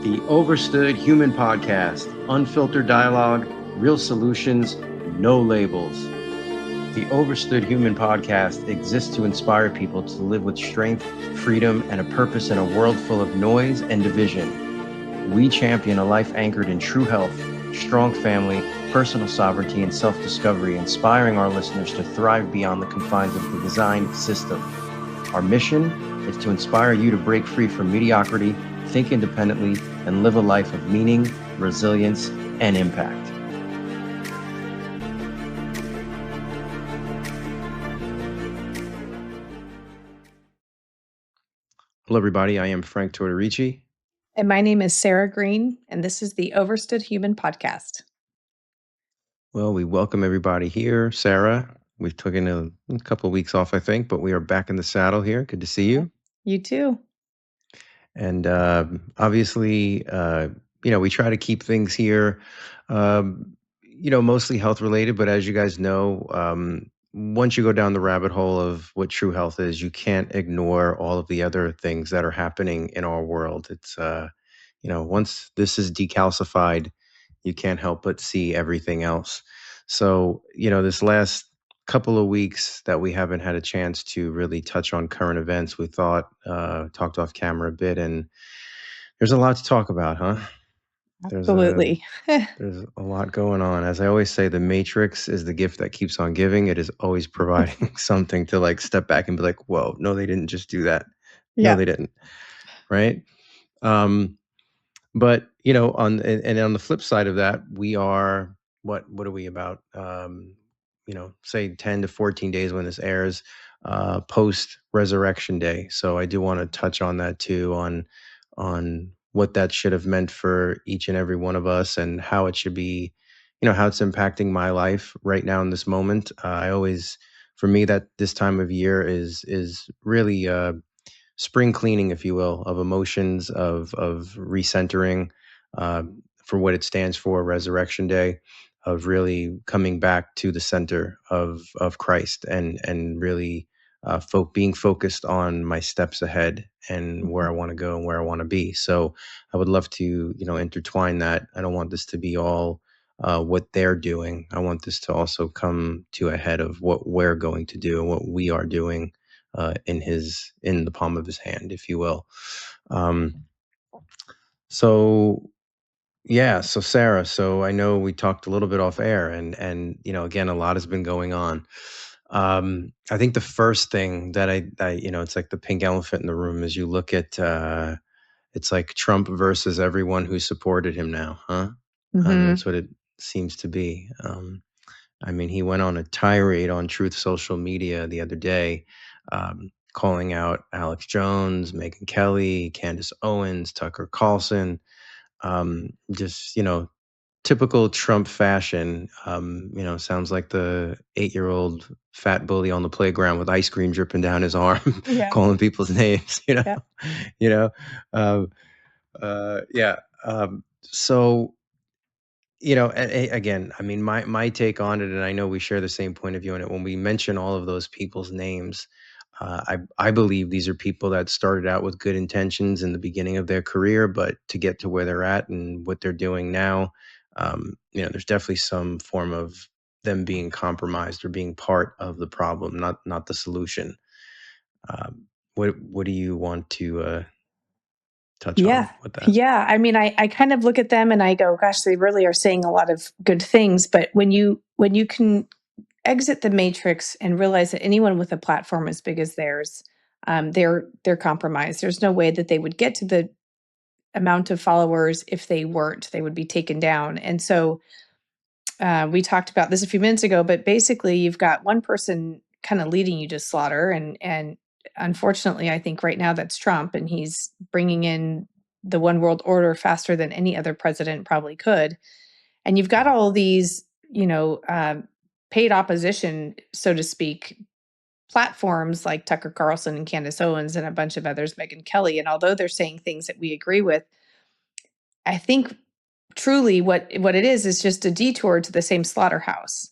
The Overstood Human Podcast. Unfiltered dialogue, real solutions, no labels. The Overstood Human Podcast exists to inspire people to live with strength, freedom, and a purpose in a world full of noise and division. We champion a life anchored in true health, strong family, personal sovereignty, and self-discovery, inspiring our listeners to thrive beyond the confines of the design system. Our mission is to inspire you to break free from mediocrity, think independently, and live a life of meaning, resilience, and impact. Hello, everybody. I am Frank Tortorici. And my name is Sarah Green, and this is the Overstood Human Podcast. Well, we welcome everybody here. Sarah, we've taken a couple of weeks off, I think, but we are back in the saddle here. Good to see you. You too. And obviously, we try to keep things here, mostly health related. But as you guys know, once you go down the rabbit hole of what true health is, you can't ignore all of the other things that are happening in our world. It's, once this is decalcified, you can't help but see everything else. So, this last couple of weeks that we haven't had a chance to really touch on current events, we thought, talked off camera a bit, and there's a lot to talk about, huh? Absolutely. There's a lot going on. As I always say, the Matrix is the gift that keeps on giving. It is always providing something to like step back and be like, whoa, no, they didn't just do that. Yeah. No, they didn't. Right. But on the flip side of that, we are what are we about? Say 10 to 14 days when this airs, post Resurrectionday. So I do want to touch on that too, on what that should have meant for each and every one of us, and how it should be, how it's impacting my life right now in this moment. For me, that this time of year is really spring cleaning, if you will, of emotions, of recentering, for what it stands for, Resurrection Day, of really coming back to the center of Christ, and really being focused on my steps ahead and where I want to go and where I want to be. So I would love to, intertwine that. I don't want this to be all what they're doing. I want this to also come to a head of what we're going to do and what we are doing in the palm of his hand, if you will. So Sarah, so I know we talked a little bit off air, and again, a lot has been going on. I think the first thing that I it's like the pink elephant in the room, as you look at, it's like Trump versus everyone who supported him now, huh? That's what it seems to be. He went on a tirade on Truth Social Media the other day, calling out Alex Jones, Megyn Kelly, Candace Owens, Tucker Carlson, just, typical Trump fashion. Sounds like the 8-year-old fat bully on the playground with ice cream dripping down his arm, calling people's names, So, again, my take on it, and I know we share the same point of view on it. When we mention all of those people's names, I believe these are people that started out with good intentions in the beginning of their career, but to get to where they're at and what they're doing now, there's definitely some form of them being compromised or being part of the problem, not the solution. What do you want to touch on with that? Yeah. I kind of look at them and I go, gosh, they really are saying a lot of good things. But when you can exit the matrix and realize that anyone with a platform as big as theirs, they're compromised. There's no way that they would get to the amount of followers if they weren't. They would be taken down. And so we talked about this a few minutes ago, but basically you've got one person kind of leading you to slaughter, and unfortunately, I think right now that's Trump, and he's bringing in the one world order faster than any other president probably could. And you've got all these, paid opposition, so to speak, platforms like Tucker Carlson and Candace Owens and a bunch of others, Megyn Kelly. And although they're saying things that we agree with, I think truly what it is just a detour to the same slaughterhouse.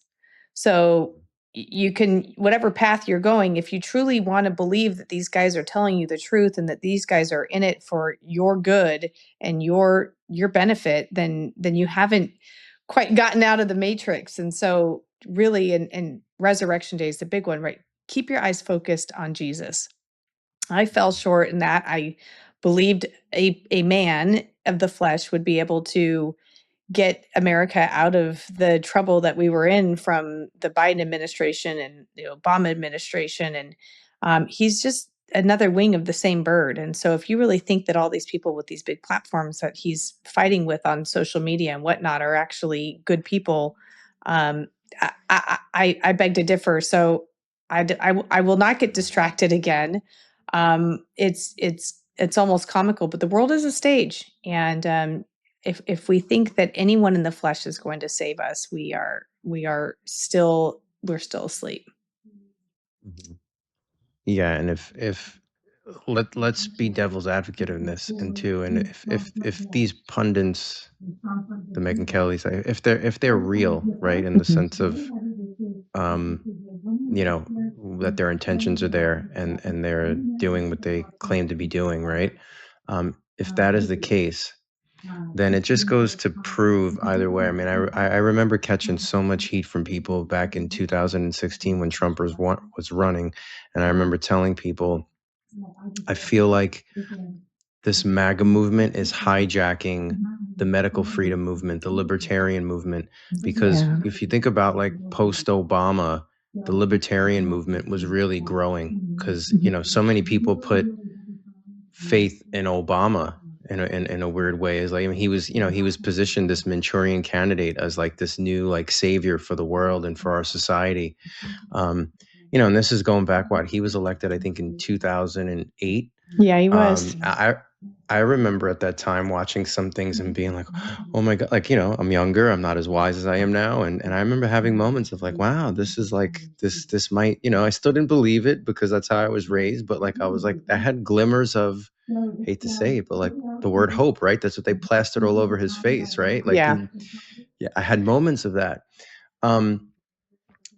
So you can, whatever path you're going, if you truly want to believe that these guys are telling you the truth and that these guys are in it for your good and your benefit, then you haven't quite gotten out of the matrix. And so really, and Resurrection Day is the big one, right? Keep your eyes focused on Jesus. I fell short in that. I believed a man of the flesh would be able to get America out of the trouble that we were in from the Biden administration and the Obama administration. And he's just another wing of the same bird. And so if you really think that all these people with these big platforms that he's fighting with on social media and whatnot are actually good people, um, I beg to differ. So I will not get distracted again. It's almost comical, but the world is a stage, and if we think that anyone in the flesh is going to save us, we're still asleep. Mhm. Yeah, and if let's be devil's advocate in this and too, and if these pundits, the Megyn Kellys, if they're real, right, in the sense of um, that their intentions are there and they're doing what they claim to be doing, right? If that is the case, then it just goes to prove either way. I mean, I remember catching so much heat from people back in 2016 when Trump was running, and I remember telling people, I feel like this MAGA movement is hijacking the medical freedom movement, the libertarian movement, because Yeah. if you think about like post Obama, the libertarian movement was really growing because so many people put faith in Obama in a weird way. Is like, I mean, he was positioned, this Manchurian candidate, as like this new like savior for the world and for our society. And this is going back, what, he was elected, I think, in 2008. Yeah, he was. I remember at that time watching some things and being like, oh my God, like, I'm younger, I'm not as wise as I am now. And I remember having moments of like, wow, this is like, this might, I still didn't believe it because that's how I was raised. But like, I was like, I had glimmers of, hate to say it, but like the word hope, right? That's what they plastered all over his face, right? Like, Yeah. yeah, I had moments of that.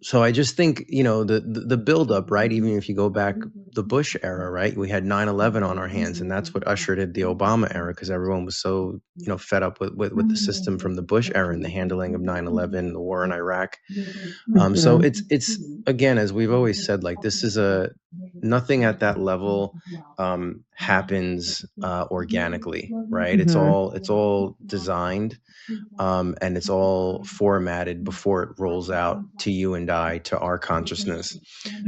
So I just think, the buildup, right? Even if you go back the Bush era, right? We had 9/11 on our hands, and that's what ushered in the Obama era because everyone was so, fed up with the system from the Bush era and the handling of 9/11, the war in Iraq. So it's again, as we've always said, like this is nothing at that level happens organically, right? It's all designed. And it's all formatted before it rolls out to you and I, to our consciousness.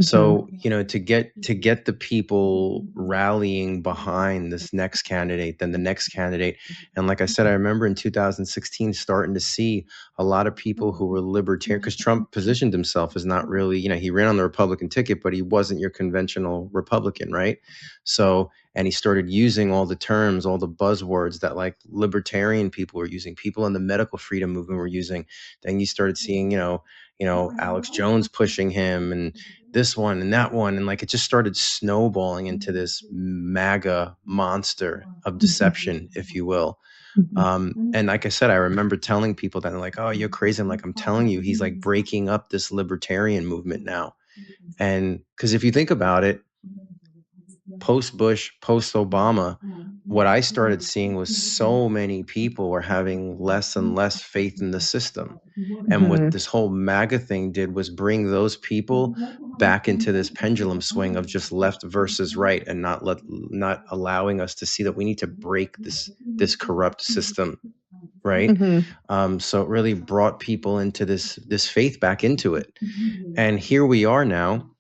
So, to get the people rallying behind this next candidate, then the next candidate. And like I said, I remember in 2016 starting to see a lot of people who were libertarian, because Trump positioned himself as not really, he ran on the Republican ticket, but he wasn't your conventional Republican, right? So, and he started using all the terms, all the buzzwords that like libertarian people were using, people in the medical freedom movement were using. Then you started seeing, Alex Jones pushing him and this one and that one. And like, it just started snowballing into this MAGA monster of deception, if you will. And like I said, I remember telling people that, they're like, oh, you're crazy. I'm like, I'm telling you, he's like breaking up this libertarian movement now. And because if you think about it, post Bush, post Obama, what I started seeing was so many people were having less and less faith in the system. And what this whole MAGA thing did was bring those people back into this pendulum swing of just left versus right, and not allowing us to see that we need to break this corrupt system, right? So it really brought people into this faith back into it. And here we are now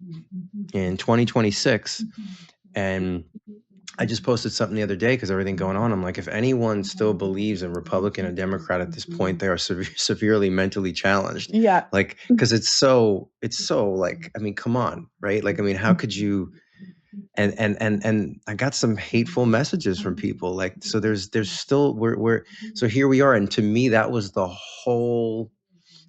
in 2026. And I just posted something the other day because everything going on. I'm like, if anyone still believes in Republican and Democrat at this point, they are severely mentally challenged. Yeah. Like, because it's so like, I mean, come on, right? Like, I mean, how could you? And I got some hateful messages from people. Like, so there's still so here we are, and to me, that was the whole.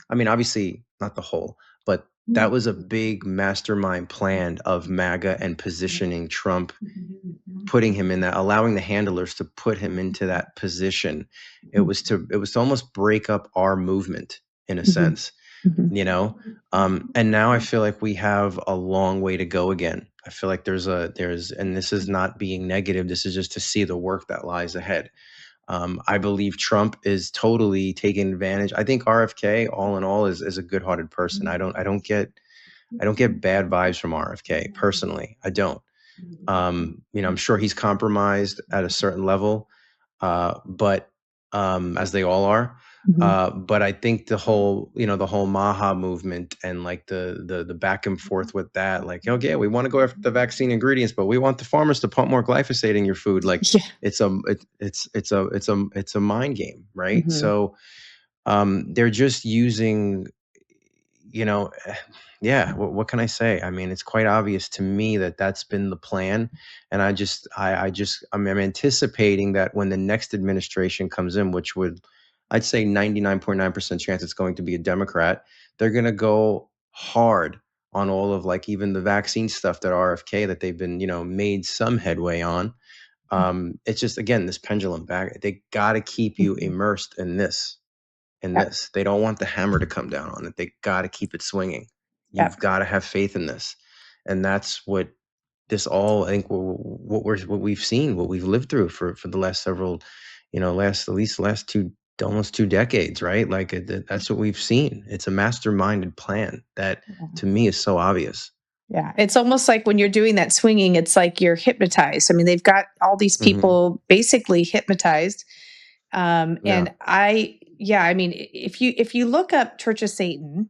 I mean, obviously not the whole, but that was a big mastermind plan of MAGA and positioning Trump, putting him in that, allowing the handlers to put him into that position. It was to almost break up our movement in a sense. Mhm. you know. And now I feel like we have a long way to go again. I feel like and this is not being negative, this is just to see the work that lies ahead. I believe Trump is totally taking advantage. I think RFK, all in all, is a good-hearted person. I don't get bad vibes from RFK personally. I don't. I'm sure he's compromised at a certain level, but as they all are. Mhm. But I think the whole Maha movement and like the back and forth with that, like, okay, we want to go after the vaccine ingredients, but we want the farmers to pump more glyphosate in your food. Like, Yeah. it's a mind game, right? Mhm. So they're just using, yeah, what can I say? I mean, it's quite obvious to me that that's been the plan. And I'm anticipating that when the next administration comes in, which I'd say 99.9% chance it's going to be a Democrat, they're going to go hard on all of, like, even the vaccine stuff that RFK, that they've been, made some headway on. It's just, again, this pendulum back. They got to keep you Mhm. immersed in this in Yep. this. They don't want the hammer to come down on it. They got to keep it swinging. You've Yep. got to have faith in this. And that's what this all, I think, what we've seen, what we've lived through for the last several, at least the last almost 2 decades, right? Like, that's what we've seen. It's a masterminded plan that, Yeah. to me, is so obvious. Yeah. It's almost like when you're doing that swinging, it's like you're hypnotized. I mean, they've got all these Hmm. people basically hypnotized. Yeah. And yeah, I mean, if you look up Church of Satan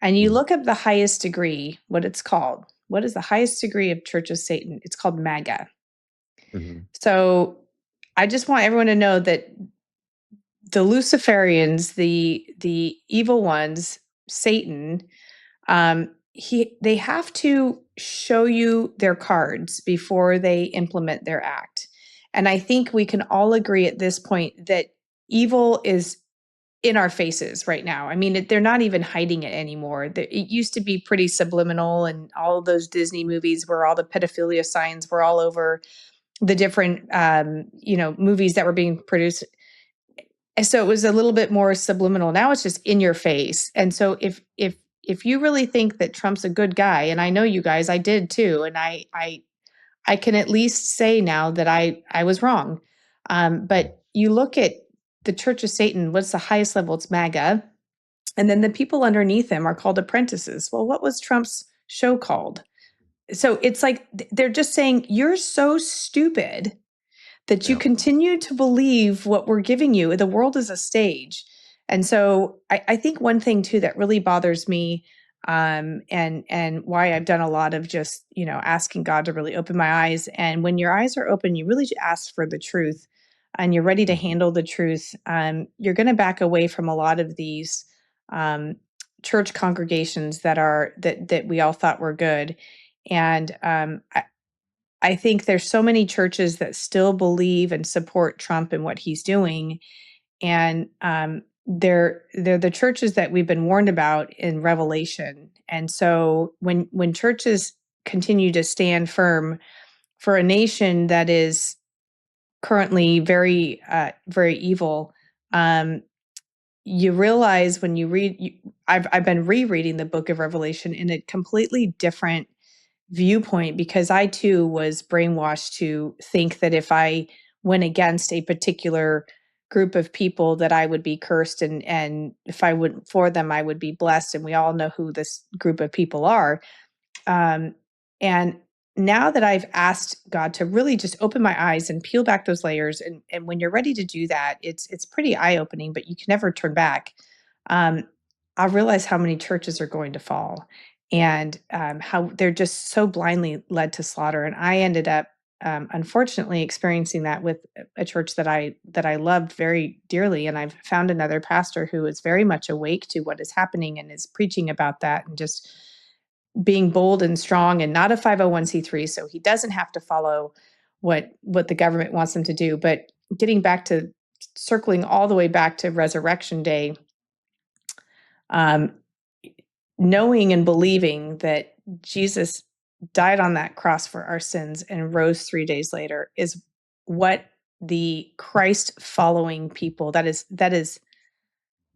and you Hmm. look up the highest degree, what it's called, what is the highest degree of Church of Satan? It's called maga. Hmm. So I just want everyone to know that the Luciferians, the evil ones, Satan, they have to show you their cards before they implement their act. And I think we can all agree at this point that evil is in our faces right now. I mean, they're not even hiding it anymore. It used to be pretty subliminal, and all of those Disney movies where all the pedophilia signs were all over the different, movies that were being produced. And so it was a little bit more subliminal. Now it's just in your face. And so if you really think that Trump's a good guy, and I know you guys, I did too, and I can at least say now that I was wrong. But you look at the Church of Satan, what's the highest level? It's MAGA. And then the people underneath him are called apprentices. Well, what was Trump's show called? So it's like they're just saying, you're so stupid that you Yeah. continue to believe what we're giving you. The world is a stage. And so I think one thing too that really bothers me, and why I've done a lot of just, asking God to really open my eyes. And when your eyes are open, you really ask for the truth and you're ready to Hmm. handle the truth. You're going to back away from a lot of these um, church congregations that we all thought were good. And I think there's so many churches that still believe and support Trump and what he's doing, and they're the churches that we've been warned about in Revelation. And so when churches continue to stand firm for a nation that is currently very very evil, um, you realize when you read. I've been rereading the Book of Revelation in a completely different viewpoint because I too was brainwashed to think that if I went against a particular group of people that I would be cursed, and if I went for them I would be blessed, and we all know who this group of people are. And now that I've asked God to really just open my eyes and peel back those layers, and when you're ready to do that, it's pretty eye opening, but you can never turn back. Um, I realize how many churches are going to fall, and how they're just so blindly led to slaughter. And I ended up, unfortunately, experiencing that with a church that I loved very dearly. And I've found another pastor who is very much awake to what is happening and is preaching about that, and just being bold and strong, and not a 501(c)(3), so he doesn't have to follow what the government wants him to do. But getting back to circling all the way back to Resurrection Day, um, knowing and believing that Jesus died on that cross for our sins and rose 3 days later is what the Christ following people, that is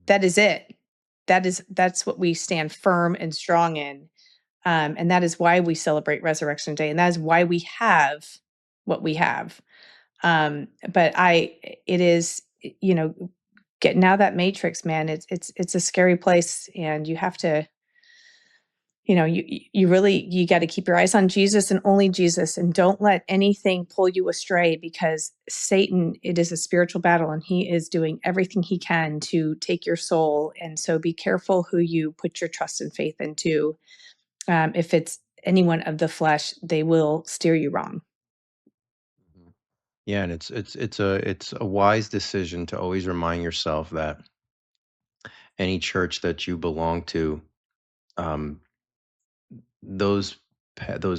it. that's what we stand firm and strong in. And that is why we celebrate Resurrection Day, and that is why we have what we have. But it is, getting out of that matrix, man. It's a scary place, and you have to, you really, you got to keep your eyes on Jesus and only Jesus, and don't let anything pull you astray, because Satan, it is a spiritual battle, and he is doing everything he can to take your soul. And so be careful who you put your trust and faith into. If it's anyone of the flesh, they will steer you wrong. Mhm. Yeah, and it's a wise decision to always remind yourself that any church that you belong to, um, those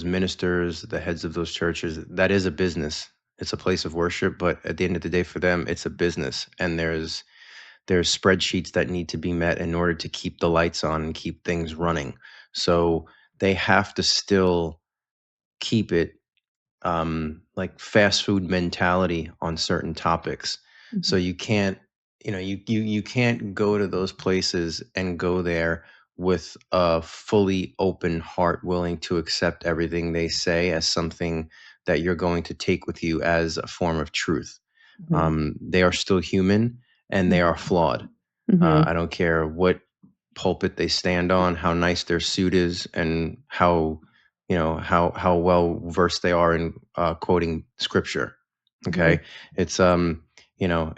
ministers, the heads of those churches, that is a business. It's a place of worship, but at the end of the day, for them, it's a business, and there's spreadsheets that need to be met in order to keep the lights on and keep things running. So they have to still keep it like fast food mentality on certain topics. So Mhm. you can't, you can't go to those places and go there with a fully open heart, willing to accept everything they say as something that you're going to take with you as a form of truth. Mhm. They are still human and they are flawed. Mhm. I don't care what pulpit they stand on, how nice their suit is, and how how well versed they are in quoting scripture. Mhm. Okay, it's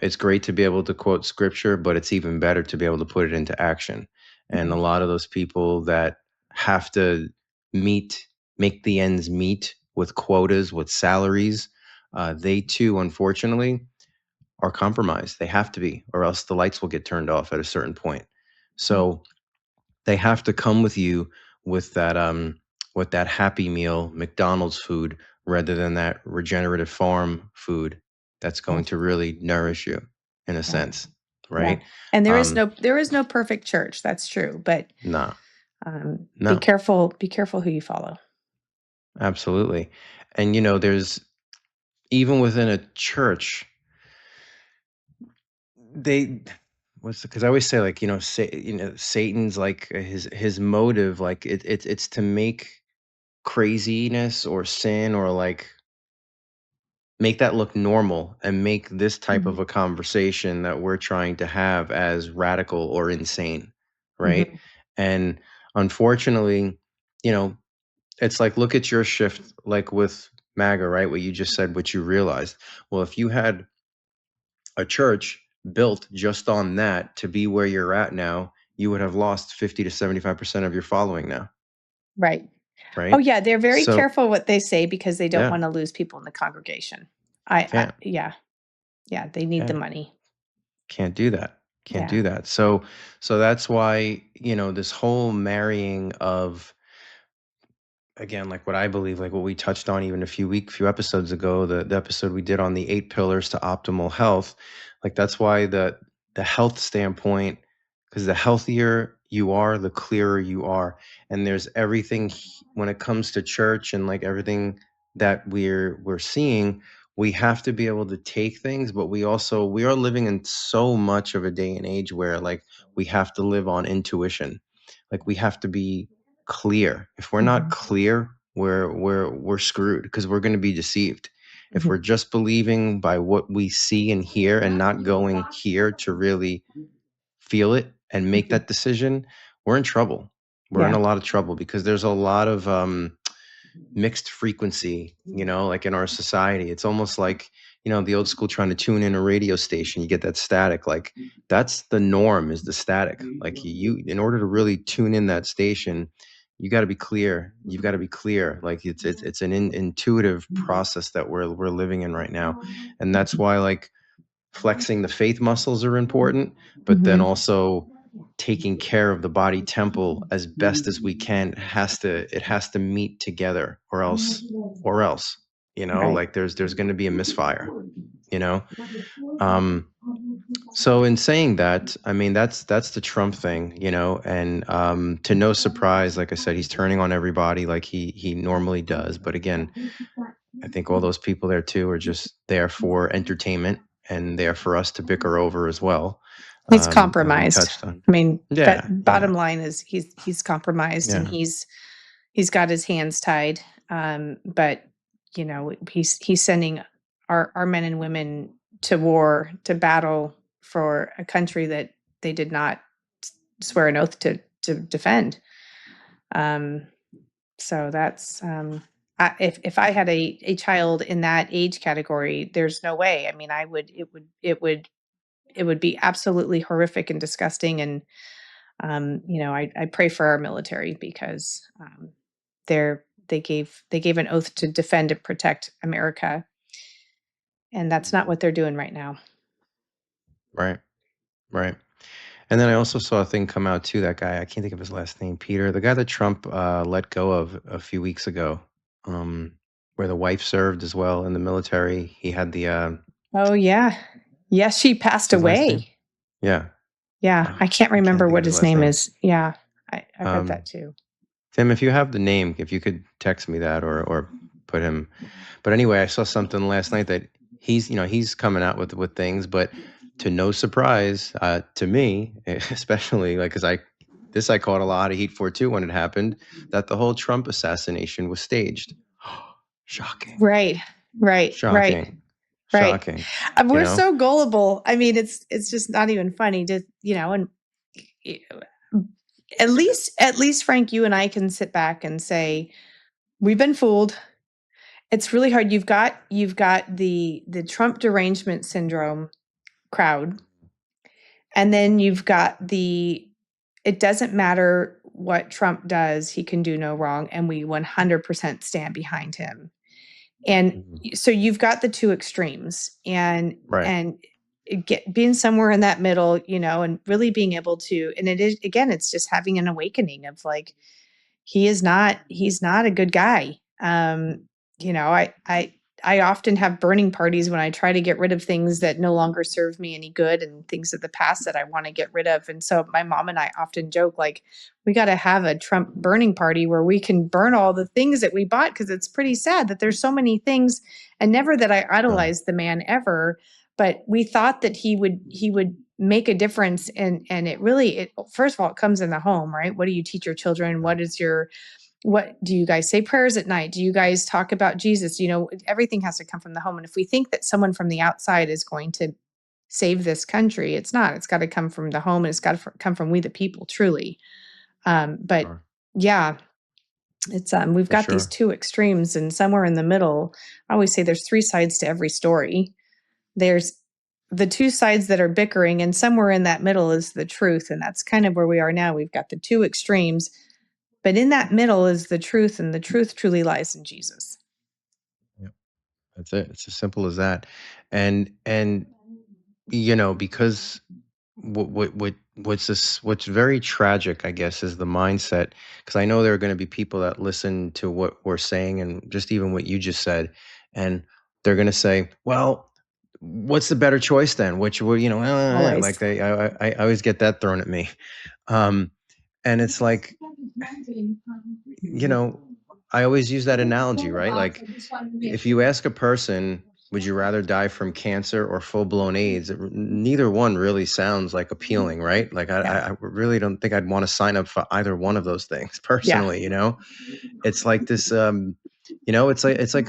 it's great to be able to quote scripture, but it's even better to be able to put it into action. And a Mhm. lot of those people that have to meet make the ends meet with quotas, with salaries, they too, unfortunately, are compromised. They have to be, or else the lights will get turned off at a certain point. So they have to come with you with that happy meal McDonald's food rather than that regenerative farm food that's Yeah. going to really nourish you in a Yeah. sense, Yeah. right? And Um, there is no perfect church. That's true. But no, be no, careful. Be careful who you follow. absolutely. And there's even within a church, they what's because I always say, like, Satan's like his motive, like it's to make craziness or sin, or like make that look normal and make this type of Mhm. a conversation that we're trying to have as radical or insane, right? Mhm. And unfortunately, you know, it's like, look at your shift, like with MAGA, right? What you just said, what you realized. Well, if you had a church built just on that to be where you're at now, you would have lost 50 to 75% of your following now, Right. Oh, right? yeah. They're very So, careful what they say, because they don't yeah, want to lose people in the congregation. can't. Yeah. Yeah. They need the Yeah. money. Can't do that. Can't Yeah. do that. So that's why, this whole marrying of, again, like what I believe, like what we touched on even a few episodes ago, the episode we did on the 8 pillars to optimal health. Like that's why the health standpoint, because the healthier you are, the clearer you are. And there's everything when it comes to church and like everything that we're seeing, we have to be able to take things, but we are living in so much of a day and age where like we have to live on intuition. Like we have to be clear. If we're not Mhm. clear, we're screwed, because we're going to be deceived. If we're Mhm. just believing by what we see and hear and not going here to really feel it and make Mhm. that decision, we're in trouble. We're in Yeah. a lot of trouble because there's a lot of mixed frequency, like in our society. It's almost like, the old school trying to tune in a radio station, you get that static. Like that's the norm, is the static. Like in order to really tune in that station, you got to be clear. You've got to be clear. Like it's an intuitive process that we're living in right now. And that's why, like, flexing the faith muscles are important, but then Mhm. also taking care of the body temple as best as we can it has to meet together, or else, Right. like there's going to be a misfire, you know um so in saying that, I mean, that's the Trump thing, and to no surprise, like I said, he's turning on everybody like he normally does. But again, I think all those people there too are just there for entertainment and there for us to bicker over as well. He's we compromised. touched on. I mean, Yeah, that yeah, bottom line is he's compromised and yeah. he's got his hands tied. But he's sending our men and women to war, to battle for a country that they did not swear an oath to defend. Um, so that's if I had a child in that age category, there's no way. I mean, it would be absolutely horrific and disgusting. And I pray for our military because they gave an oath to defend and protect America, and that's not what they're doing right now. Right, right. And then I also saw a thing come out too. That guy, I can't think of his last name, Peter, the guy that Trump let go of a few weeks ago, um, where the wife served as well in the military. He had the Oh yeah, yes, she what's passed his last name? away. Yeah, Yeah, I can't I can't remember think what of his his last name name. is. Yeah, I read that Um, too. Tim, if you have the name, if you could text me that or put him. But anyway, I saw something last night that he's coming out with things, but to no surprise to me, especially like because I caught a lot of heat for too when it happened, that the whole Trump assassination was staged. Shocking, Right, right, right, shocking, right. shocking. You We're know, so gullible. I mean, it's just not even funny to and y- at least Frank, you and I can sit back and say we've been fooled. It's really hard. You've got the Trump derangement syndrome crowd, and then you've got the it doesn't matter what Trump does, he can do no wrong, and we 100% stand behind him. And Mhm. so you've got the two extremes, and Right? being somewhere in that middle, and really being able to, and it is, again, it's just having an awakening of like, he's not a good guy. I often have burning parties when I try to get rid of things that no longer serve me any good and things of the past that I want to get rid of. And so my mom and I often joke like, we got to have a Trump burning party where we can burn all the things that we bought, because it's pretty sad that there's so many things. And never that I Sure. idolized the man ever, but we thought that he would make a difference. And it first of all, it comes in the home, right? What do you teach your children? Yeah. What do you guys say prayers at night? Do you guys talk about Jesus? Everything has to come from the home. And if we think that someone from the outside is going to save this country, it's not. It's got to come from the home, and it's got to come from we the people, truly. But Sure. yeah, it's we've For got these sure. two extremes, and somewhere in the middle, I always say there's three sides to every story. There's the two sides that are bickering, and somewhere in that middle is the truth. And that's kind of where we are now. We've got the two extremes, but in that middle is the truth, and the truth truly lies in Jesus. Yep. That's it. It's as simple as that. And because what's very tragic, I guess, is the mindset. Because I know there are going to be people that listen to what we're saying and just even what you just said, and they're going to say, well, what's the better choice then? Which will, like Always. I always get that thrown at me. um and it's like, you know I always use that analogy, right? Like, if you ask a person, would you rather die from cancer or full-blown AIDS? Neither one really sounds like appealing, right? Like, Yeah. I really don't think I'd want to sign up for either one of those things Yeah. personally. It's like this, it's like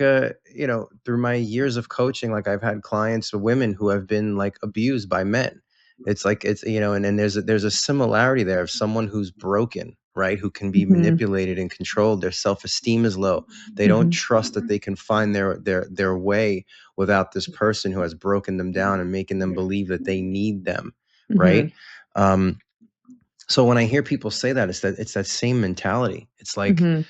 through my years of coaching, like I've had clients, women who have been like abused by men. It's like, and then there's a similarity there of someone who's broken, right? Who can be Hmm. manipulated and controlled. Their self-esteem is low. They don't Hmm. trust that they can find their way without this person who has broken them down and making them believe that they need them, Hmm. right? Um, so when I hear people say that, it's that same mentality. It's like, Hmm.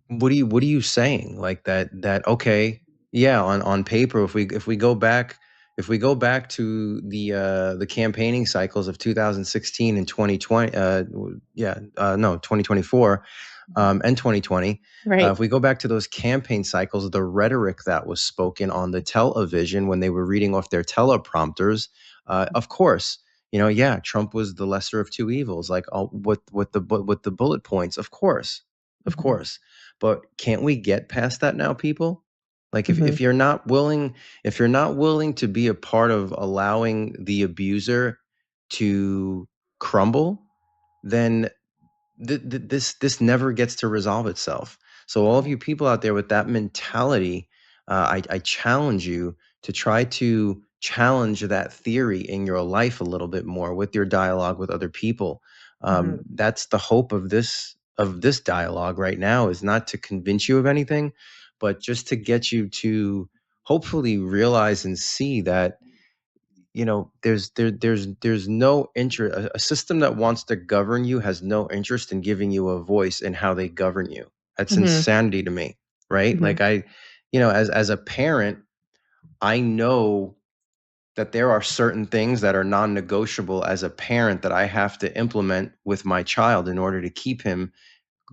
what are you saying? Like that okay, yeah, on paper, if we go back to the campaigning cycles of 2016 and 2020, no, 2024, and 2020, if Right. we go back to those campaign cycles, the rhetoric that was spoken on the television when they were reading off their teleprompters, of course, yeah, Trump was the lesser of two evils, like, with the bullet points, of course, of Hmm. course. But can't we get past that now, people? Like, Hmm. if you're not willing to be a part of allowing the abuser to crumble, then this never gets to resolve itself. So all of you people out there with that mentality, I challenge you to try to challenge that theory in your life a little bit more with your dialogue with other people. That's the hope of this dialogue right now, is not to convince you of anything, but just to get you to hopefully realize and see that, there's no interest. A system that wants to govern you has no interest in giving you a voice in how they govern you. That's Mm-hmm. insanity to me, right? Mm-hmm. Like as a parent, I know that there are certain things that are non-negotiable as a parent that I have to implement with my child in order to keep him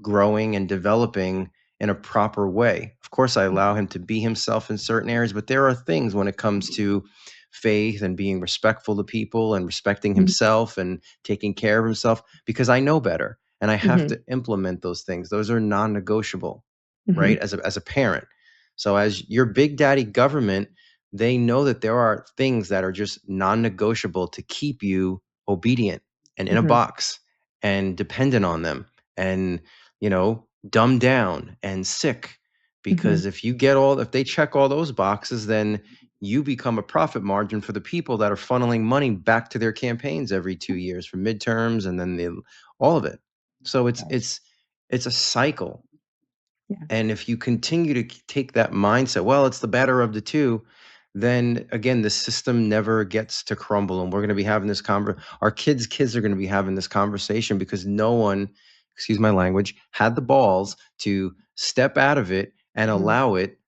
growing and developing in a proper way. Of course, I allow him to be himself in certain areas, but there are things when it comes to faith and being respectful to people and respecting himself and taking care of himself, because I know better and I have Mm-hmm. to implement those things. Those are non-negotiable, Mm-hmm. right? As a parent. So as your big daddy government, they know that there are things that are just non-negotiable to keep you obedient and in a Mm-hmm. box and dependent on them. And dumbed down and sick, Mm-hmm. because if they check all those boxes, then you become a profit margin for the people that are funneling money back to their campaigns every 2 years for midterms, and then all of it. So Right. it's a cycle. Yeah. And if you continue to take that mindset, well, it's the better of the two, then again, the system never gets to crumble. And we're going to be having this our kids are going to be having this conversation because no one, excuse my language, had the balls to step out of it and Mm-hmm. allow it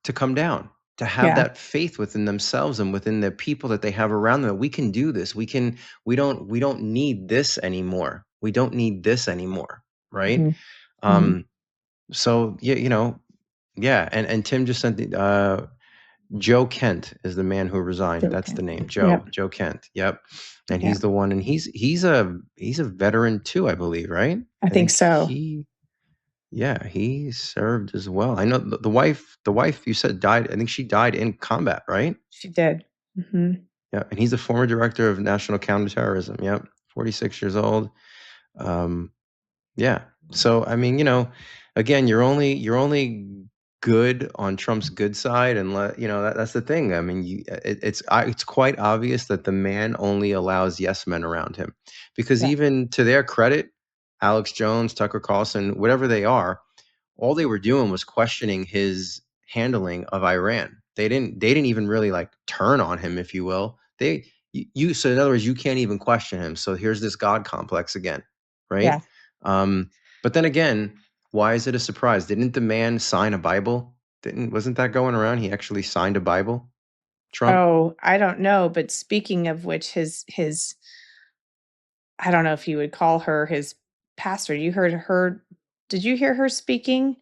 to come down, to have Yeah. that faith within themselves and within the people that they have around them. We can do this. We don't need this anymore. We don't need this anymore. Right. Mm-hmm. Mm-hmm. So yeah, and Tim just sent the Joe Kent is the man who resigned. That's Joking. the name, Yep. Joe Kent. Yep, and Yeah. he's the one, and he's a veteran too, I believe, right? I I think think so. he served as well. I know the wife you said died. I think she died in combat, right? She did. Mm-hmm. Yeah, and he's the former director of national counterterrorism. Yep, 46 years old. Um, Yeah. So I mean, again, you're only good on Trump's good side, and that's the thing. I mean, it's quite obvious that the man only allows yes men around him, because Yeah. even to their credit, Alex Jones, Tucker Carlson, whatever they are, all they were doing was questioning his handling of Iran. They didn't even really like turn on him, if you will. So in other words, you can't even question him. So here's this God complex again, right? Yeah. Um, but then again, why is it a surprise? Didn't the man sign a Bible? Wasn't that going around? He actually signed a Bible, Trump? Oh, I don't know. But speaking of which, his I don't know if you would call her his pastor. You heard her. Did you hear her speaking?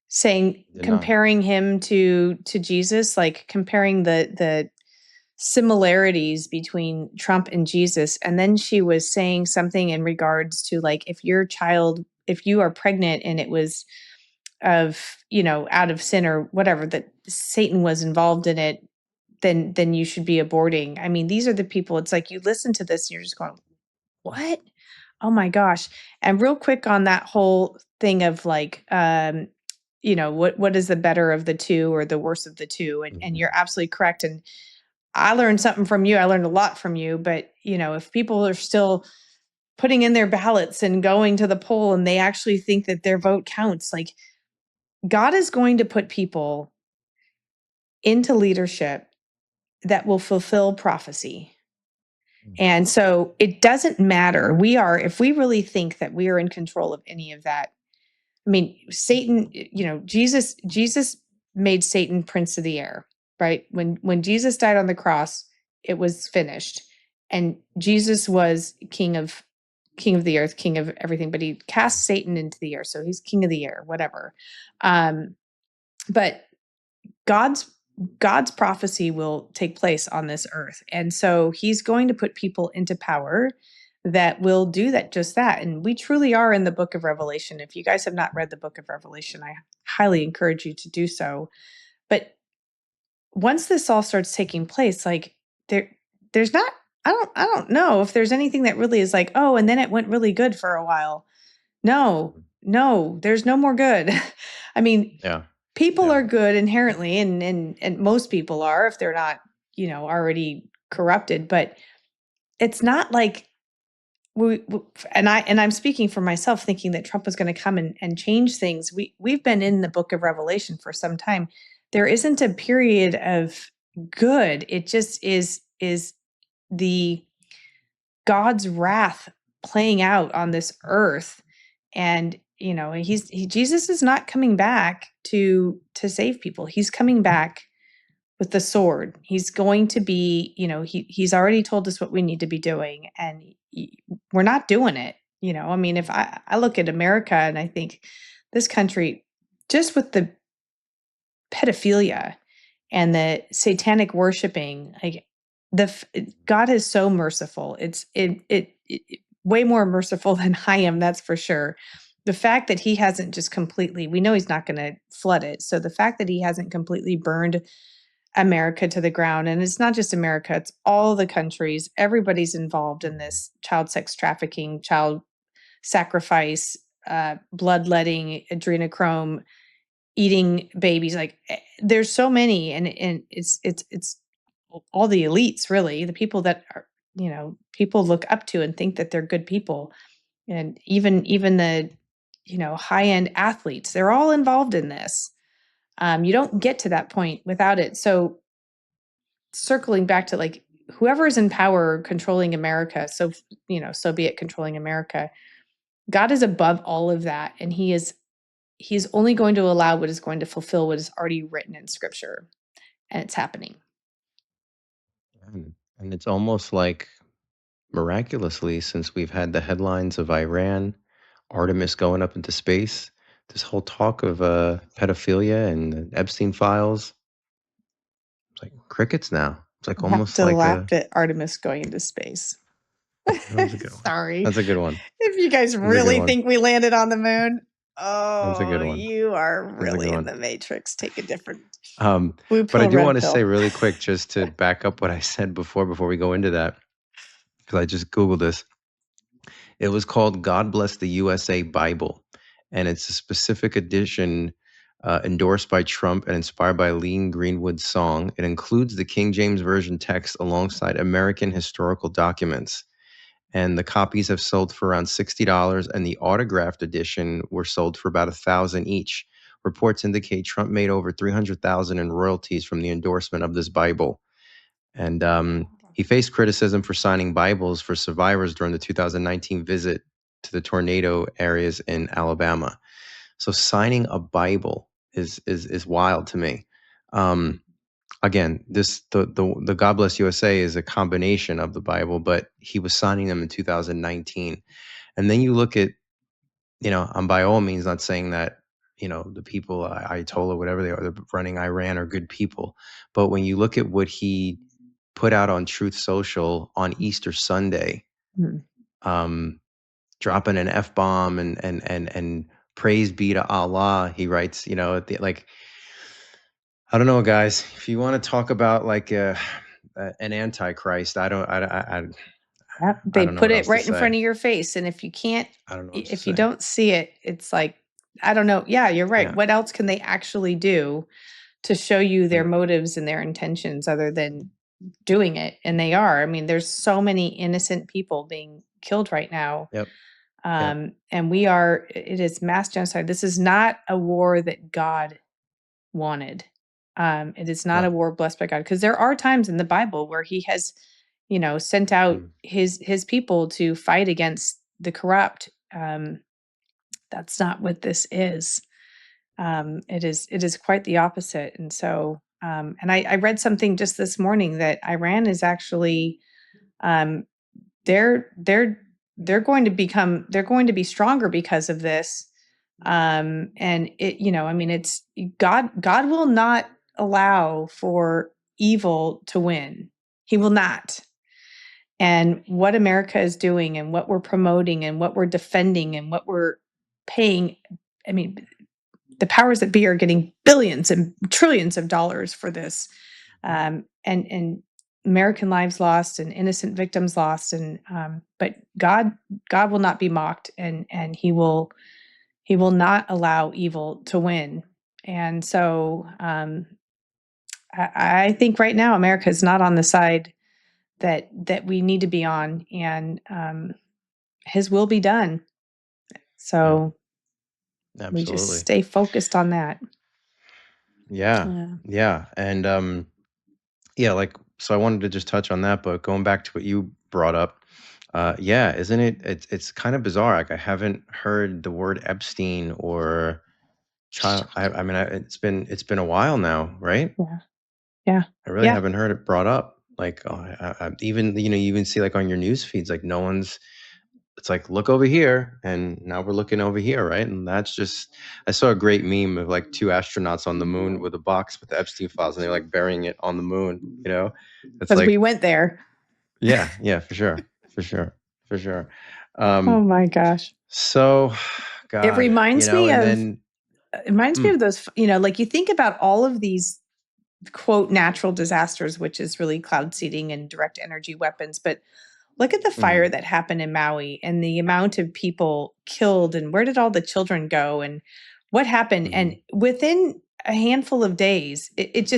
Saying, Did not. comparing him to Jesus, like comparing the similarities between Trump and Jesus. And then she was saying something in regards to, like, if you are pregnant and it was out of sin or whatever, that Satan was involved in it, then you should be aborting. I mean, these are the people, it's like you listen to this and you're just going, what? Oh my gosh. And real quick on that whole thing of like, what is the better of the two or the worst of the two? And Mhm. you're absolutely correct. And I learned something from you. I learned a lot from you. But if people are still putting in their ballots and going to the poll and they actually think that their vote counts, like, God is going to put people into leadership that will fulfill prophecy. And so it doesn't matter. If we really think that we are in control of any of that, I mean, Satan, Jesus made Satan prince of the air, right? When Jesus died on the cross, it was finished. And Jesus was king of the earth, king of everything, but he cast Satan into the air. So he's king of the air, whatever. But God's God's prophecy will take place on this earth. And so he's going to put people into power that will do just that. And we truly are in the book of Revelation. If you guys have not read the book of Revelation, I highly encourage you to do so. But once this all starts taking place, like there's not I don't know if there's anything that really is like, oh, and then it went really good for a while. No, there's no more good. I mean, Yeah. people Yeah. are good inherently, and most people are if they're not, already corrupted. But it's not like and I'm speaking for myself, thinking that Trump was going to come and change things. We've been in the book of Revelation for some time. There isn't a period of good. It just is the God's wrath playing out on this earth. And Jesus is not coming back to save people. He's coming back with the sword. He's going to be, he's already told us what we need to be doing, and we're not doing it. I mean, if I look at America and I think this country, just with the pedophilia and the satanic worshiping, like God is so merciful. It way more merciful than I am, that's for sure. The fact that he hasn't just completely, we know he's not going to flood it. So the fact that he hasn't completely burned America to the ground, and it's not just America, it's all the countries, everybody's involved in this child sex trafficking, child sacrifice, bloodletting, adrenochrome, eating babies. Like there's so many, and it's all the elites, really, the people that are, people look up to and think that they're good people, and even the high end athletes, they're all involved in this. You don't get to that point without it. So circling back to like whoever is in power controlling America, so so be it, controlling America. God is above all of that, and he's only going to allow what is going to fulfill what is already written in scripture, and it's happening. And it's almost like miraculously, since we've had the headlines of Iran, Artemis going up into space, this whole talk of pedophilia and the Epstein files, it's like crickets now. It's like I have almost to like laugh at Artemis going into space. that was a good one. Sorry. That's a good one. If you guys That's a good really one. think we landed on the moon, That's a oh, good one. you are That's a good really in one. the matrix. Take a different blue But I pill, do red want to say pill. really quick, just to back up what I said before we go into that, because I just Googled this. It was called God Bless the USA Bible, and it's a specific edition endorsed by Trump and inspired by Lee Greenwood's song. It includes the King James Version text alongside American historical documents. And the copies have sold for around $60, and the autographed edition were sold for about $1,000 each. Reports indicate Trump made over $300,000 in royalties from the endorsement of this Bible. And he faced criticism for signing Bibles for survivors during the 2019 visit to the tornado areas in Alabama. So signing a Bible is wild to me. Again, the God Bless USA is a combination of the Bible, but he was signing them in 2019. And then you look at, I'm by all means not saying that, the people, Ayatollah, whatever they are, they're running Iran are good people. But when you look at what he put out on Truth Social on Easter Sunday, Mhm. dropping an F-bomb and praise be to Allah, he writes, like, I don't know, guys. If you want to talk about like an antichrist, Yep, I they don't know put what it else to right in front say. of your face, and if you can't, I don't know what else to if you say. don't see it, it's like, I don't know. Yeah, you're right. Yeah. What else can they actually do to show you their Mm, motives and their intentions other than doing it? And they are. I mean, there's so many innocent people being killed right now. yep. Yep. And it is mass genocide. This is not a war that God wanted. It is not a No. war blessed by God, because there are times in the Bible where he has, sent out Mm, his people to fight against the corrupt. That's not what this is. It is quite the opposite. And so, and I read something just this morning that Iran is actually, um, they're they're going to be stronger because of this. And I mean, it's God will not allow for evil to win. He will not. And what America is doing and what we're promoting and what we're defending and what we're paying, I mean, the powers that be are getting billions and trillions of dollars for this. And American lives lost and innocent victims lost, and but God will not be mocked, and He will not allow evil to win. And so I think right now America is not on the side that we need to be on, and His will be done. Yeah, So we just absolutely. stay focused on that. Yeah. Yeah. Yeah. And yeah, like, so I wanted to just touch on that, but going back to what you brought up, yeah, isn't it? It's kind of bizarre. Like, I haven't heard the word Epstein or child. I mean, it's been a while now, right? Yeah. Yeah. I really Yeah. haven't heard it brought up. Like, even you even see like on your news feeds, like no one's. It's like, look over here, and now we're looking over here, right? And that's just. I saw a great meme of like two astronauts on the moon with a box with the Epstein files, and they're like burying it on the moon. It's Because we like, went there. yeah, yeah, for sure, for sure, for sure. Oh Um, my gosh. so, It God, reminds me and of then, those, like you think about all of these quote natural disasters, which is really cloud seeding and direct energy weapons. But look at the fire mhm, that happened in Maui and the amount of people killed, and where did all the children go, and what happened. And mhm, within a handful of days, it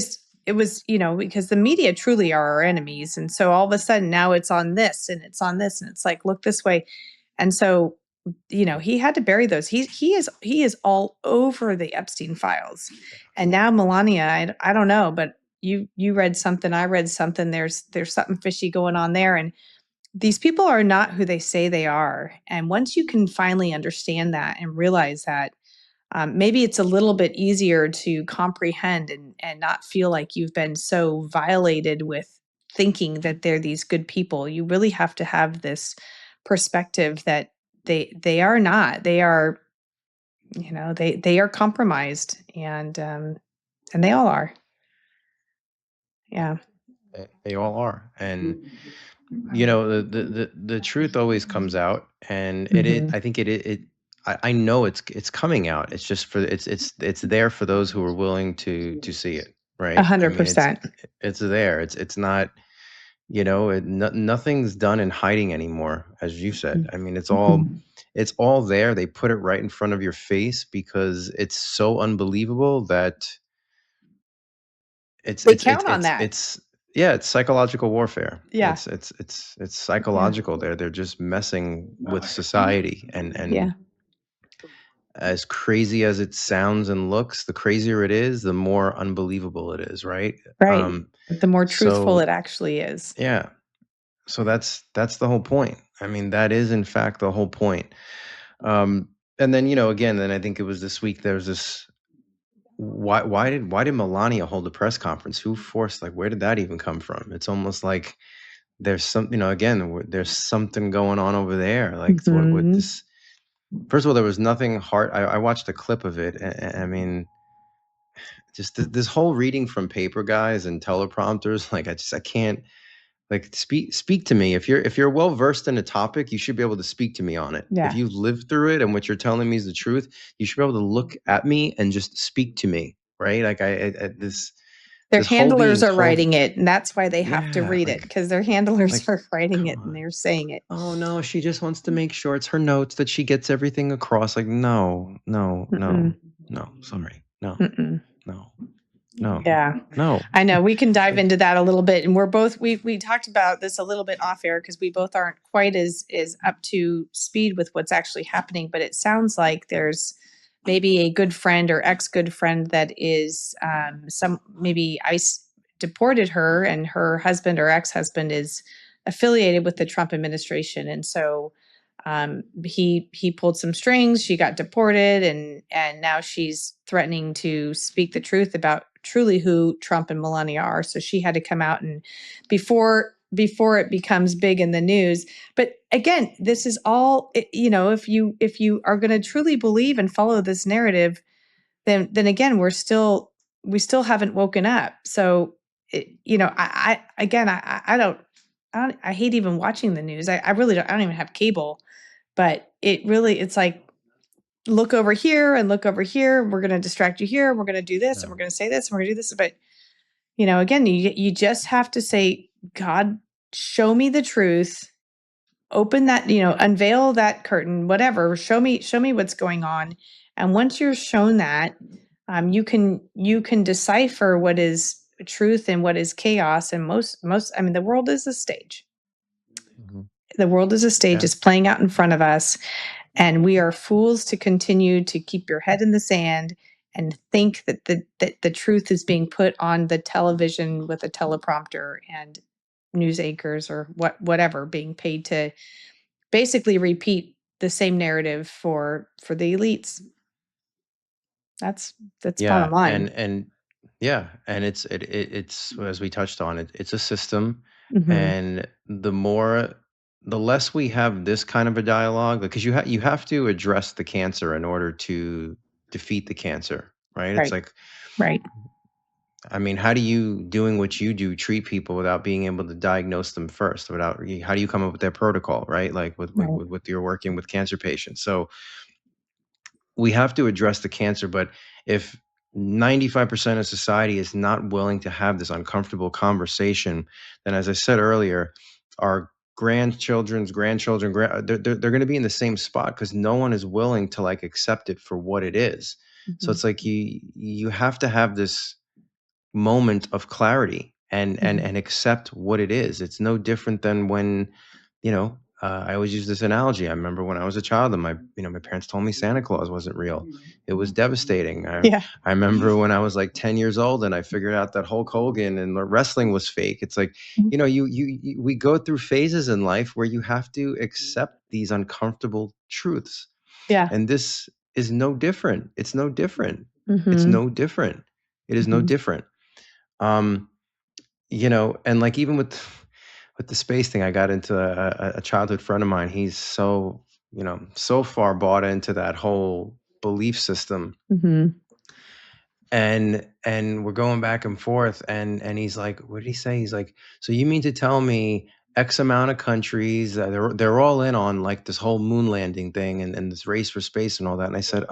was, because the media truly are our enemies. And so all of a sudden now it's on this and it's on this, and it's like, look this way. And so, he had to bury those. He is all over the Epstein files. And now Melania, I don't know, but you read something, I read something. There's something fishy going on there. And these people are not who they say they are. And once you can finally understand that and realize that, maybe it's a little bit easier to comprehend and not feel like you've been so violated with thinking that they're these good people. You really have to have this perspective that they are not. They are, they are compromised, and they all are. Yeah. they all are, and the truth always comes out, and Mhm. I think I know it's coming out. It's just for it's there for those who are willing to see it, A right? I hundred mean, it's percent. it's there. It's not, nothing's done in hiding anymore, as you said. I mean, Mhm. it's all there. They put it right in front of your face because it's so unbelievable that They count on that. it's yeah, it's psychological warfare. Yeah. It's Yeah. psychological. They're just messing with society, Yeah. and as crazy as it sounds and looks, the crazier it is, the more unbelievable it is, right? Right. Um, The more truthful so it actually is. yeah, so that's the whole point. I mean, that is in fact the whole point. And then, again, then I think it was this week there was this. Why did Melania hold a press conference? Who forced, like, where did that even come from? It's almost like there's some, again, there's something going on over there. Like, it's what Mhm. this. First of all, there was nothing hard. I watched a clip of it. I mean, just this whole reading from paper, guys, and teleprompters. Like, I can't. Like, speak to me. If you're well versed in a topic, you should be able to speak to me on it. If Yeah. you've lived through it and what you're telling me is the truth, you should be able to look at me and just speak to me, right? Like, Their this whole being handlers are told, writing it, and that's why they have to yeah, read it, because their handlers like, are writing come it and on. they're saying it. Oh no, she just wants to make sure it's her notes that she gets everything across. Like, no, no, no, Mm-mm. no. Sorry, no, Mm-mm. no, no, Yeah. no. I know we can dive Like, into that a little bit, and we talked about this a little bit off air because we both aren't quite as up to speed with what's actually happening. But it sounds like there's maybe a good friend or ex good friend that is some maybe ICE deported her, and her husband or ex husband is affiliated with the Trump administration, and so he pulled some strings. She got deported, and now she's threatening to speak the truth about truly who Trump and Melania are. So she had to come out, and before it becomes big in the news. But again, this is all, if you are going to truly believe and follow this narrative, then again, we still haven't woken up. So I hate even watching the news. I really don't. I don't even have cable, but it's like, look over here and look over here. We're going to distract you here. We're going to do this, and no. we're going to say this, and we're going to do this. But again, you just have to say, God, show me the truth. Open that, unveil that curtain, whatever. Show me what's going on. And once you're shown that, you can decipher what is truth and what is chaos. And I mean, the world is a stage. Mhm. The world is a stage. Yeah. It's playing out in front of us, and we are fools to continue to keep your head in the sand and think that the truth is being put on the television with a teleprompter and news anchors or whatever being paid to basically repeat the same narrative for the elites. That's bottom Yeah, line. and yeah, and it's as we touched on it, it's a system, Mhm. and the less we have this kind of a dialogue, because you have to address the cancer in order to defeat the cancer, right? It's Right. like, Right. I mean, how do you doing what you do treat people without being able to diagnose them first? How do you come up with that protocol, right? Like Right. with you're working with cancer patients, so we have to address the cancer, but if 95% of society is not willing to have this uncomfortable conversation, then as I said earlier, our grandchildren's grandchildren, they're going to be in the same spot because no one is willing to like accept it for what it is. So Mhm. it's like you have to have this moment of clarity Mhm. and accept what it is. It's no different than when, I always use this analogy. I remember when I was a child and my parents told me Santa Claus wasn't real. It was devastating. Yeah. I remember when I was like 10 years old and I figured out that Hulk Hogan and the wrestling was fake. It's like, we go through phases in life where you have to accept these uncomfortable truths. Yeah. And this is no different. It's no different. It's Mhm. no different. It is no Mhm. different. Um, and like even with the space thing, I got into a childhood friend of mine. He's so far bought into that whole belief system, Mhm. and we're going back and forth, and he's like, what did he say? He's like, so you mean to tell me X amount of countries, they're all in on like this whole moon landing thing and this race for space and all that? And I said,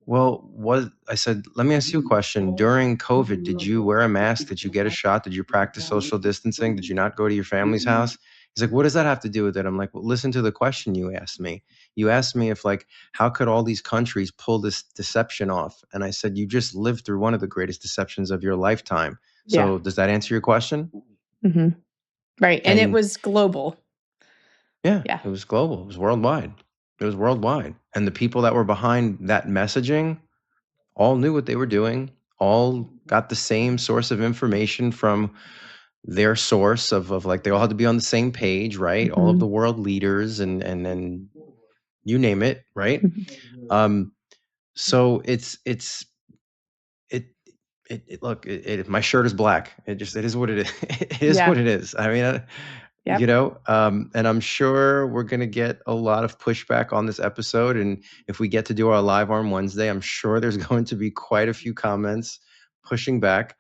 well, I said, let me ask you a question. During COVID, did you wear a mask? Did you get a shot? Did you practice social distancing? Did you not go to your family's house? He's like, what does that have to do with it? I'm like, well, listen to the question you asked me. You asked me if, like, how could all these countries pull this deception off? And I said, you just lived through one of the greatest deceptions of your lifetime. Yeah. So does that answer your question? Mhm. Right. And it And was global. yeah, Yeah. it was global. It was worldwide. It was worldwide. And the people that were behind that messaging all knew what they were doing, all got the same source of information from their source of like they all had to be on the same page, right? All of the Mhm. world leaders and you name it, right? Mhm. Um, so it look, my shirt is black. It is what it is. It is Yeah. what it is. I mean, Yep. and I'm sure we're gonna get a lot of pushback on this episode. And if we get to do our live on Wednesday, I'm sure there's going to be quite a few comments pushing back,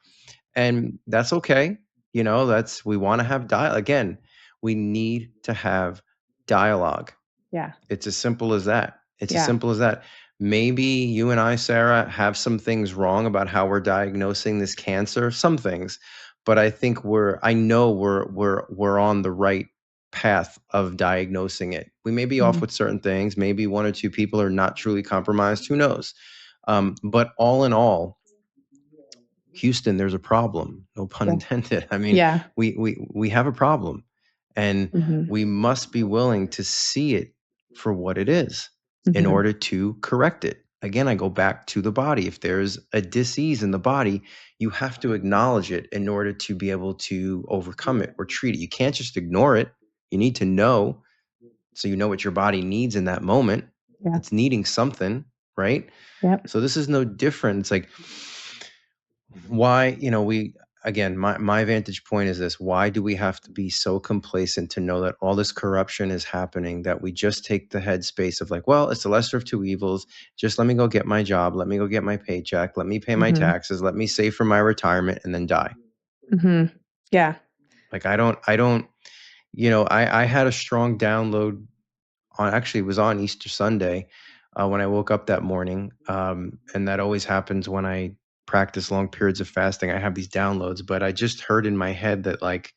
and that's okay. We want to have dialogue. Again, we need to have dialogue. Yeah. It's as simple as that. It's as Yeah. simple as that. Maybe you and I, Sarah, have some things wrong about how we're diagnosing this cancer, some things, but I think I know we're on the right path of diagnosing it. We may be off Mhm. with certain things. Maybe one or two people are not truly compromised. Who knows? But all in all, Houston, there's a problem. No pun Yeah. intended. I mean, Yeah. we have a problem, and Mhm. we must be willing to see it for what it is in Mhm. order to correct it. Again, I go back to the body. If there's a disease in the body, you have to acknowledge it in order to be able to overcome it or treat it. You can't just ignore it. You need to know, so you know what your body needs in that moment. Yeah. It's needing something, right? Yep. So this is no different. It's like, why, we again, my vantage point is this: why do we have to be so complacent to know that all this corruption is happening, that we just take the headspace of like, well, it's the lesser of two evils, just let me go get my job, let me go get my paycheck, let me pay my Mhm. taxes, let me save for my retirement, and then die? Mhm. Yeah. Like, I don't I had a strong download on, actually it was on Easter Sunday, when I woke up that morning, and that always happens when I practice long periods of fasting, I have these downloads. But I just heard in my head that, like,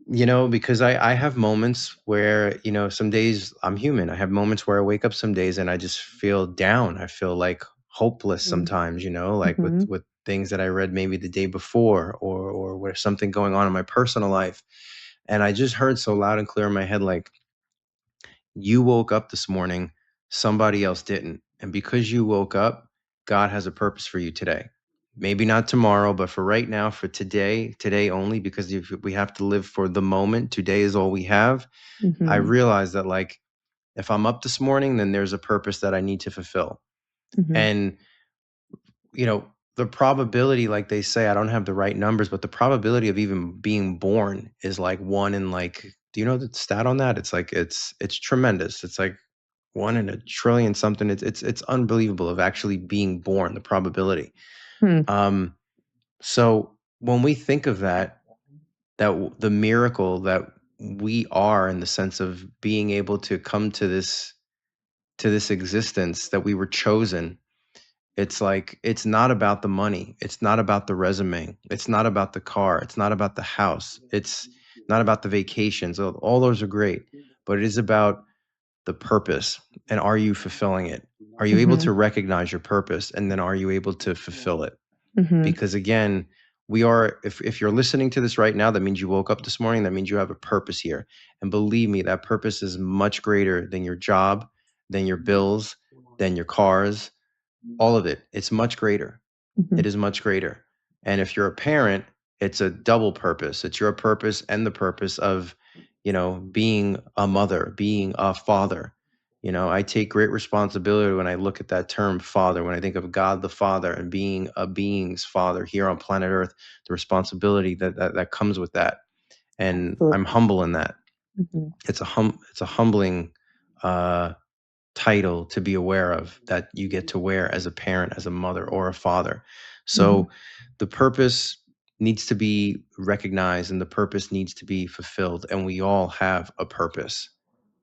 because I have moments where, some days I'm human. I have moments where I wake up some days and I just feel down. I feel like hopeless sometimes, like with Mhm. things that I read maybe the day before, or where something going on in my personal life. And I just heard so loud and clear in my head, like, you woke up this morning, somebody else didn't. And because you woke up, God has a purpose for you today. Maybe not tomorrow, but for right now, for today only, because if we have to live for the moment, today is all we have. I Mhm. realize that, like, if I'm up this morning, then there's a purpose that I need to fulfill. Mhm. And, the probability, like they say, I don't have the right numbers, but the probability of even being born is like one in, like, do you know the stat on that? It's like, it's tremendous. It's like one in a trillion something. It's unbelievable of actually being born, the probability. Hmm. Um, so when we think of the miracle that we are, in the sense of being able to come to this existence, that we were chosen, it's like, it's not about the money, it's not about the resume, it's not about the car, it's not about the house, it's not about the vacations. All those are great, but it is about the purpose. And are you fulfilling it? Are you able Mhm. to recognize your purpose, and then are you able to fulfill it? Mhm. Because again, if you're listening to this right now, that means you woke up this morning, that means you have a purpose here. And believe me, that purpose is much greater than your job, than your bills, than your cars, all of it. It's much greater. It Mhm. is much greater. And if you're a parent, it's a double purpose. It's your purpose and the purpose of, being a mother, being a father. I take great responsibility when I look at that term father, when I think of God the Father and being a being's father here on planet Earth, the responsibility that comes with that. And I'm Absolutely. humble in that. Mhm. It's a humbling uh title to be aware of, that you get to wear as a parent, as a mother, or a father. Mhm. So the purpose needs to be recognized, and the purpose needs to be fulfilled, and we all have a purpose.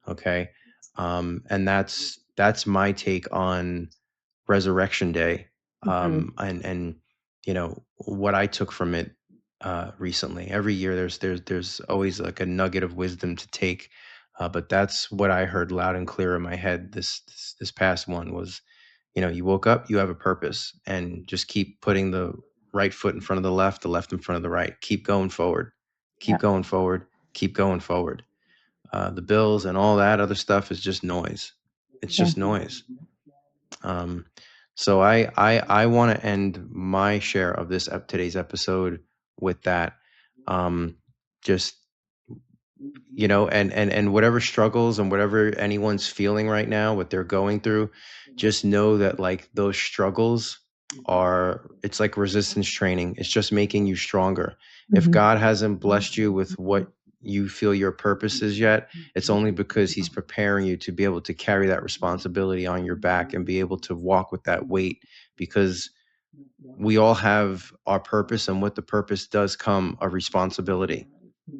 Okay. And that's my take on Resurrection Day. Mhm. And what I took from it recently. Every year there's always like a nugget of wisdom to take, but that's what I heard loud and clear in my head. This past one was, you woke up, you have a purpose, and just keep putting the right foot in front of the left in front of the right. Keep going forward, keep Yeah. going forward, keep going forward. The bills and all that other stuff is just noise. It's Yeah. just noise. Um, so I want to end my share of today's episode with that. Just, and whatever struggles and whatever anyone's feeling right now, what they're going through, just know that, like, those struggles it's like resistance training. It's just making you stronger. If Mhm. God hasn't blessed you with what you feel your purpose is yet, it's only because he's preparing you to be able to carry that responsibility on your back and be able to walk with that weight, because we all have our purpose, and with the purpose does come a responsibility.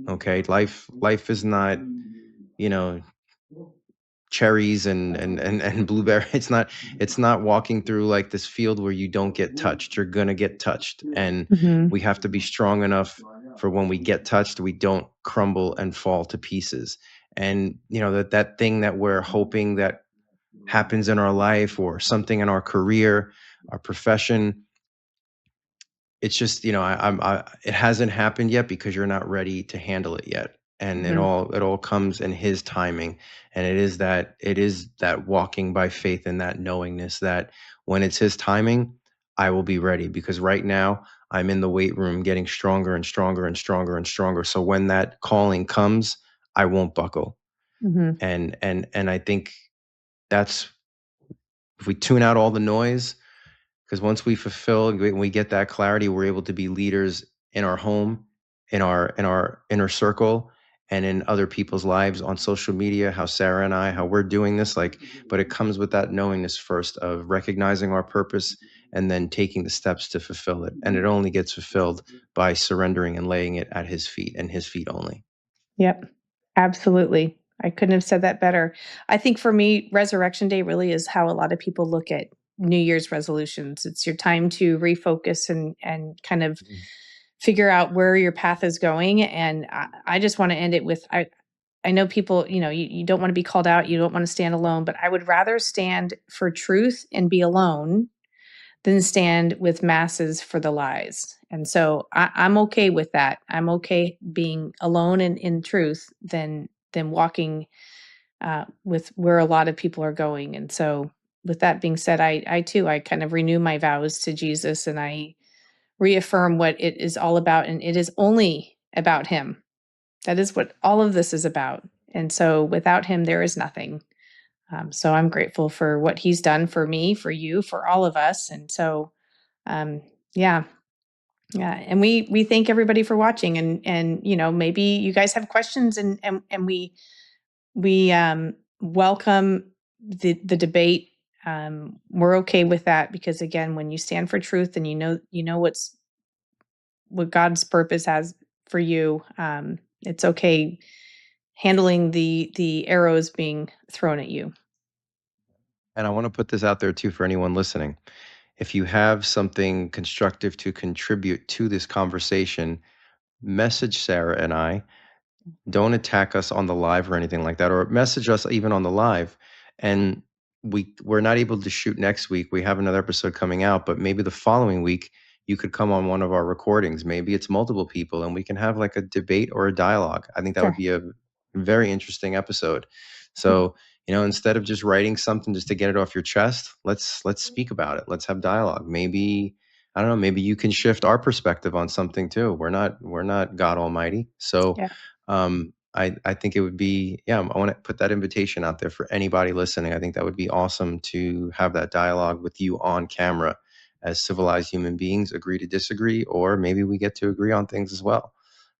Okay, life is not, you know cherries and blueberry. It's not walking through like this field where you don't get touched. You're gonna get touched, and Mhm. we have to be strong enough for when we get touched, we don't crumble and fall to pieces. And that thing that we're hoping that happens in our life, or something in our career, our profession, it's just, it hasn't happened yet because you're not ready to handle it yet. And it Mhm. all comes in his timing. And it is that walking by faith, and that knowingness that when it's his timing, I will be ready, because right now I'm in the weight room getting stronger and stronger and stronger and stronger. So when that calling comes, I won't buckle. Mhm. And I think that's, if we tune out all the noise, because once we fulfill and we get that clarity, we're able to be leaders in our home, in our inner circle, and in other people's lives on social media. How Sarah and I, how we're doing this, like, but it comes with that knowingness first of recognizing our purpose, and then taking the steps to fulfill it. And it only gets fulfilled by surrendering and laying it at his feet, and his feet only. Yep. Absolutely. I couldn't have said that better. I think for me, Resurrection Day really is how a lot of people look at New Year's resolutions. It's your time to refocus and kind of figure out where your path is going. And I just want to end it with I know people, you don't want to be called out, you don't want to stand alone, but I would rather stand for truth and be alone than stand with masses for the lies. And so I'm okay with that. I'm okay being alone and in truth than walking with where a lot of people are going. And so, with that being said, I too, I kind of renew my vows to Jesus, and I reaffirm what it is all about. And it is only about Him. That is what all of this is about. And so, without Him, there is nothing. So I'm grateful for what He's done for me, for you, for all of us. And so, um, yeah, yeah. And we thank everybody for watching. And maybe you guys have questions, and we welcome the debate. We're okay with that, because again, when you stand for truth and what God's purpose has for you, it's okay handling the arrows being thrown at you. And I want to put this out there too for anyone listening. If you have something constructive to contribute to this conversation, message Sarah and I. Don't attack us on the live or anything like that, or message us even on the live. And we're not able to shoot next week. We have another episode coming out, but maybe the following week you could come on one of our recordings. Maybe it's multiple people and we can have like a debate or a dialogue. I think that would be a very interesting episode. So, instead of just writing something just to get it off your chest, let's speak about it. Let's have dialogue. Maybe, I don't know, maybe you can shift our perspective on something too. We're not God Almighty. So I think it would be, I want to put that invitation out there for anybody listening. I think that would be awesome to have that dialogue with you on camera as civilized human beings, agree to disagree, or maybe we get to agree on things as well.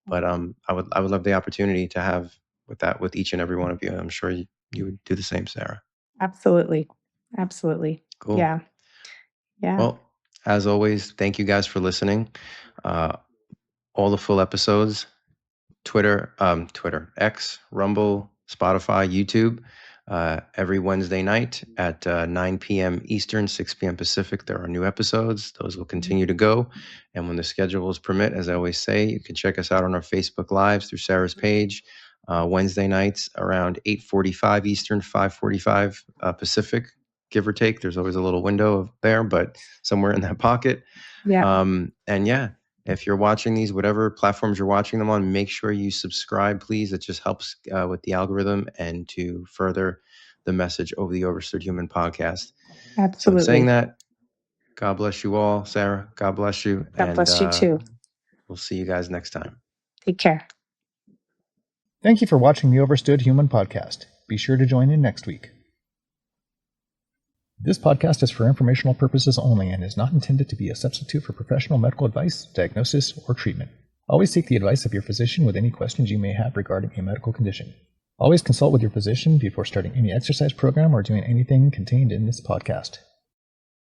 But I would love the opportunity to have with each and every one of you. I'm sure you would do the same, Sarah. Absolutely. Cool. Yeah. Well, as always, thank you guys for listening. All the full episodes, Twitter, X, Rumble, Spotify, YouTube, every Wednesday night at 9 p.m. Eastern, 6 p.m. Pacific. There are new episodes. Those will continue to go. And when the schedules permit, as I always say, you can check us out on our Facebook Lives through Sarah's page. Wednesday nights around 8:45 Eastern, 5:45 Pacific, give or take. There's always a little window there, but somewhere in that pocket. If you're watching these, whatever platforms you're watching them on, make sure you subscribe, please. It just helps with the algorithm and to further the message over the Overstood Human podcast. Absolutely. So in saying that, God bless you all. Sarah, God bless you. God bless you too. We'll see you guys next time. Take care. Thank you for watching the Overstood Human podcast. Be sure to join in next week. This podcast is for informational purposes only and is not intended to be a substitute for professional medical advice, diagnosis, or treatment. Always seek the advice of your physician with any questions you may have regarding a medical condition. Always consult with your physician before starting any exercise program or doing anything contained in this podcast.